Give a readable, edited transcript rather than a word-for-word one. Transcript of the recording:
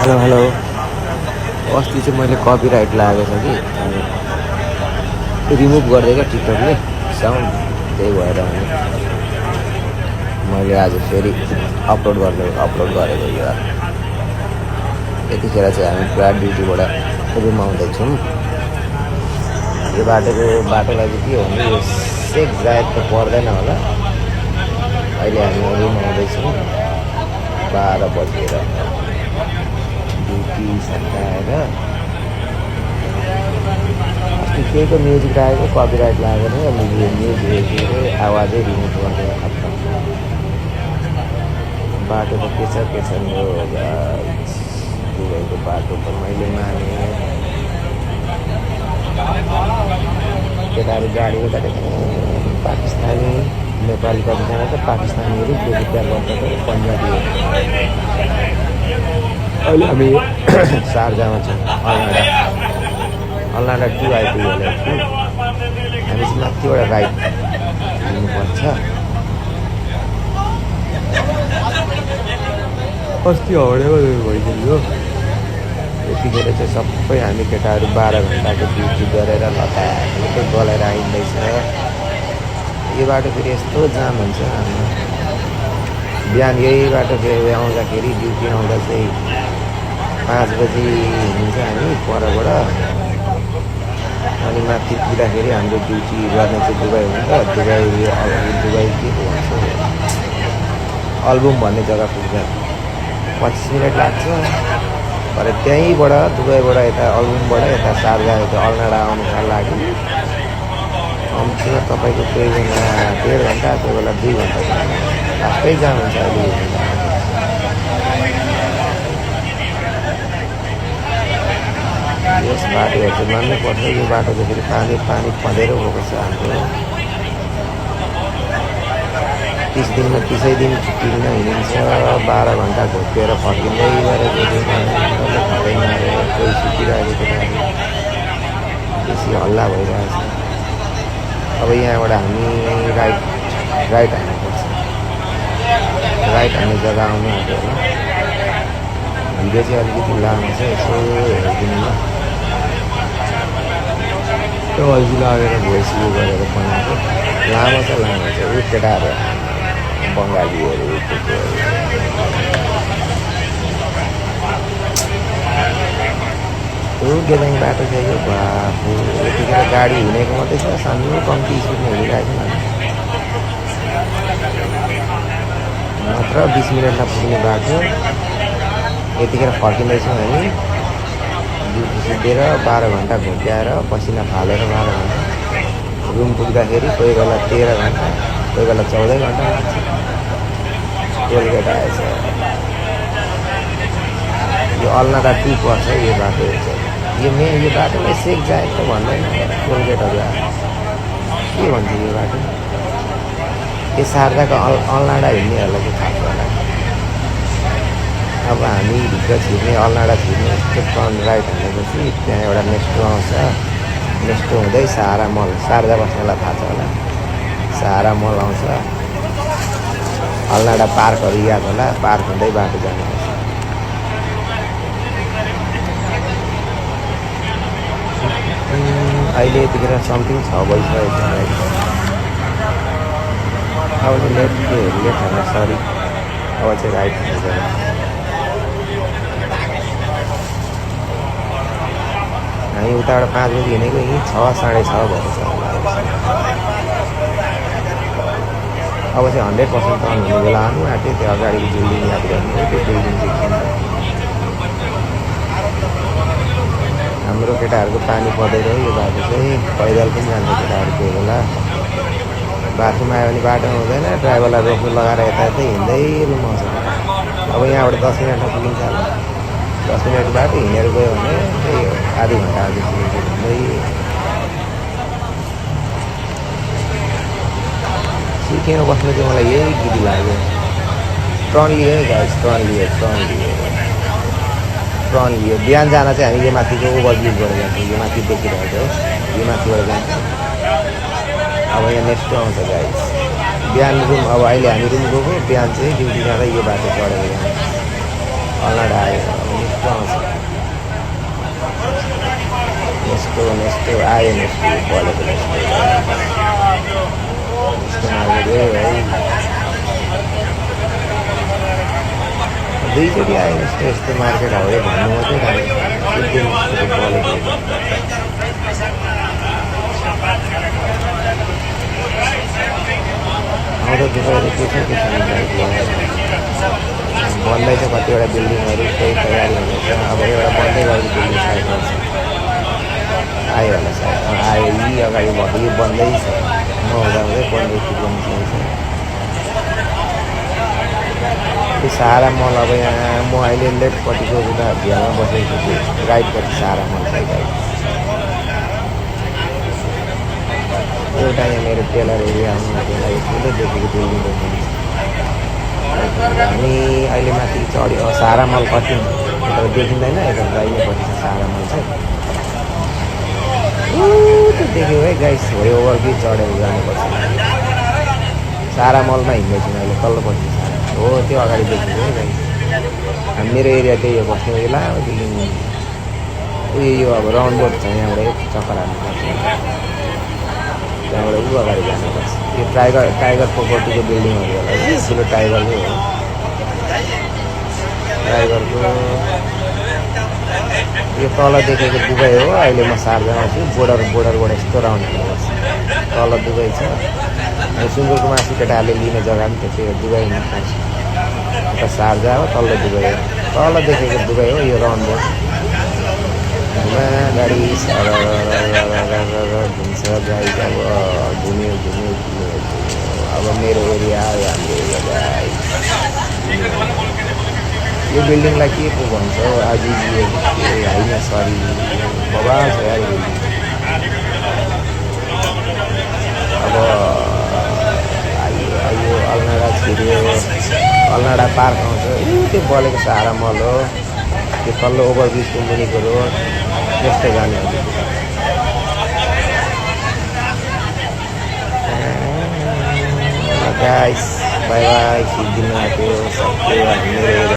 Hello hello अस्ति चाहिँ मैले कपिराइट लागेको छ कि रिमुभ गर्दै क्या टिकटकले साउन्ड त्यही भएर मैले आज फेरि अपलोड गरेको यो यतिखेर चाहिँ हामी पुरा ड्युटीबाट रुम आउँदैछौँ। यो बाटोलाई चाहिँ के हो भने यो सेक जायद त पर्दैन होला। अहिले हामी रुम आउँदैछौँ 12 बजेर ड्युटी सकाएर। अस्ति केहीको म्युजिक राखेको कपिराइट लागेर म्युजिक आवाजै रिमुभ गर्दै खत्तम। बाटो त के छ नि हो दुबईको बाटो त मैले माने केटाहरू गाडीको काटेको पाकिस्तानी नेपाली कतिजना त पाकिस्तानीहरू बेरोजगार गर्छ त पन्जाबीहरू। अहिले हामी शारजामा छौँ अलनाडा 2 आइपुगेको छु। हामी चाहिँ माथिबाट राइट लिनुपर्छ। अस्ति हौडेको भइदियो। यतिखेर चाहिँ सबै हामी केटाहरू 12 घन्टाको ड्युटी गरेर लताकै गलेर आइँदैछ। यो बाटो फेरि यस्तो जाम हुन्छ। बिहान यही बाटो फेरि आउँदाखेरि ड्युटी आउँदा चाहिँ 5 बजी हिँड्छ हामी परबाट। अनि माथि पुग्दाखेरि हाम्रो ड्युटी गर्ने चाहिँ दुबई हुन्छ। दुबई के भन्छ अल्बम भन्ने जग्गा पुग्छ 25 मिनट लाग्छ। तर त्यहीँबाट दुबईबाट यता अल्बमबाट यता शारजा यता अलनाडा आउनुको लागि कम्तीमा तपाईँको कोही बेला 1.5 घन्टा कोही बेला 2 घन्टा लास्टै जाम हुन्छ। अहिले यस बाटोहरू चाहिँ मान्नुपर्छ। यो बाटो चाहिँ फेरि पानी पँधेर गएको छ हाम्रो। 30 दिनमा 30 दिन छुट्टी लिन हिँडिन्छ। 12 घन्टा घोकेर फर्किँदै गरेको खतै मारेर कोही सुतिरहेको केटाहरू बेसी हल्ला भइरहेछ। अब यहाँबाट हामी राइट हाल्नुपर्छ। राइट हाल्ने जग्गा आउनु आँट्यो होला। भिडियो चाहिँ अलिकति लामो छ, यसो हेरिदिनु ल। त्यो अल्छी लागेर भोइस उयो गरेर बनाएको लामो छ ऊ केटाहरू बङ्गालीहरू त्यो गेदाङ बाटो चाहिँ यो बाबु यतिखेर गाडी हिँडेको मात्रै छ। सानो कम्ती स्पिडमा हिँडिरहेको छ मात्र 20 मिनटमा पुग्ने बाटो। यतिखेर फर्किँदैछौँ हामी ड्युटी सुतेर 12 घन्टा घोक्याएर पसिना फालेर 12 घन्टा रुम पुग्दाखेरि कोही बेला 13 घन्टा कोही बेला 14 घन्टा लाग्छ। टोलगेट आएछ। यो अलनाडा 2 पर्छ यो बाटो चाहिँ। यो बाटोलाई सेक जाए त भन्दैन टोलगेटहरू आएर के भन्छ यो बाटो। यो शारदाको अलनाडा हिँड्नेहरूलाई चाहिँ थाहा छ होला। अब हामी भित्र छिर्ने अलनाडा छिर्ने यस्तो टर्न राइट हालेपछि त्यहाँ एउटा नेक्स्टो आउँछ। नेक्स्टो हुँदै सहारा मल शारदा बस्नेलाई थाहा छ होला। सहारा मल आउँछ। अलनाडा पार्कहरू याद होला। पार्क हुँदै बाटो जानुपर्छ। अहिले यतिखेर समथिङ 6 बजिसकेको छ। अब चाहिँ लेट हाल्नु सरी। अब चाहिँ राइट हुन्छ। हामी उताबाट 5 बजी हिँडेको यहीँ 6 साढे 6 भएको छ। अब चाहिँ 100% टर्न हुने बेला आउनु आँट्यो। त्यो अगाडिको बिल्डिङ याद गर्नु। त्यो बिल्डिङ चाहिँ हाम्रो केटाहरूको पानी पर्दैन यो बाटो चाहिँ। पैदल पनि जान्छ केटाहरू कोही बेला। बाथरुम आयो भने बाटो हुँदैन। ड्राइभरलाई रोक्नु लगाएर यता हिँड्दै रुम आउँछ। अब यहाँबाट 10 मिनटमा पुगिन्छ होला। 10 मिनट बाटो हिँडेर गयो भने त्यही हो आधी घन्टा पुगिन्छ हिँड्दै। सिकेमा बस्नु चाहिँ मलाई यही गिरी लाग्यो। टर्न लियो गाइस टर्न लियो। बिहान जान चाहिँ हामी यो माथिको ओभरब्रिज गरेर जान्छौँ। यो माथि देखिरहेको यो माथिबाट जान्छौँ। अब यहाँ नेक्स्ट आउँछ गाइस बिहान रुम। अब अहिले हामी रुम गएको बिहान चाहिँ ड्युटी जाँदा यो बाटो चढेर जान्छ। अलनाडा आयो। निस्को आउँछ नेस्टो आयो नेस्टो बलेको नेस्टो मार्केट है दुईचोटि आयो यस्तो मार्केट हाउडे भन्नु मात्रै बलेको आउँदो दुबईले के छ बन्दैछ कतिवटा बिल्डिङहरू केही तयारी हुँदैछ अब एउटा बन्दै गरेको बिल्डिङ साइड गर्छ आयो होला सायद आयो यी अगाडि भएको यो बन्दैछ नहुँदा हुँदै बन्दै बनिसकेको छ त्यो सारा मल अब यहाँ म अहिले लेफ्टपट्टिको उता भियामा बसेको छु राइटपट्टि सारा मल छ गाइड एउटा यहाँ मेरो टेलर एरिया आउनु त्यसलाई ठुलो देखेको बिल्डिङ देख्नु हामी अहिले माथि चढ्यो सारा मल कति यता देखिँदैन यता दाहिनेपट्टि छ सारा मल चाहिँ त्यो देख्यो है गाइस हो ओभर ब्रिज चढेर जानुपर्छ सारा मलमा हिँड्दैछु अहिले तल्लोपट्टि सारा हो त्यो अगाडि देखेको है गाइस मेरो एरिया त्यही हो बस्ने लामो बिल्डिङ उयो यो अब राउन्ड बोर्ड छ यहाँबाट चक्कर हाल्नुपर्छ त्यहाँबाट ऊ अगाडि जानुपर्छ यो टाइगर प्रोपर्टीको बिल्डिङहरू होला ठुलो टाइगरकै हो टाइगरको यो तल देखेको दुबई हो अहिले म सार्जामा छु बोर्डरबाट यस्तो राउन्ड हिँड्नुपर्छ तल दुबई छ सुँगुरको मासु केटाहरूले लिने जग्गा पनि त्यो दुबई हिँड्नुपर्छ यता सार्जा हो तल्लो दुबई हो तल देखेको दुबई हो यो राउन्ड बोर्ड गाडी घुम्छ गाई अब घुम्यो अब मेरो एरिया आयो हाम्रो एरिया गाई यो बिल्डिङलाई के पो भन्छ आज होइन सरी बबाल छ यार बिल्डिङ अब आयो अलनाडा छिर्यो अलनाडा पार्क आउँछ त्यो बलेको सारा मल हो त्यो तल्लो ओभरब्रिजको मुनिको रोड त्यस्तै जाने हो गाइस बाई बाई सिक्दिनु आँट्यो सबले हाम्रो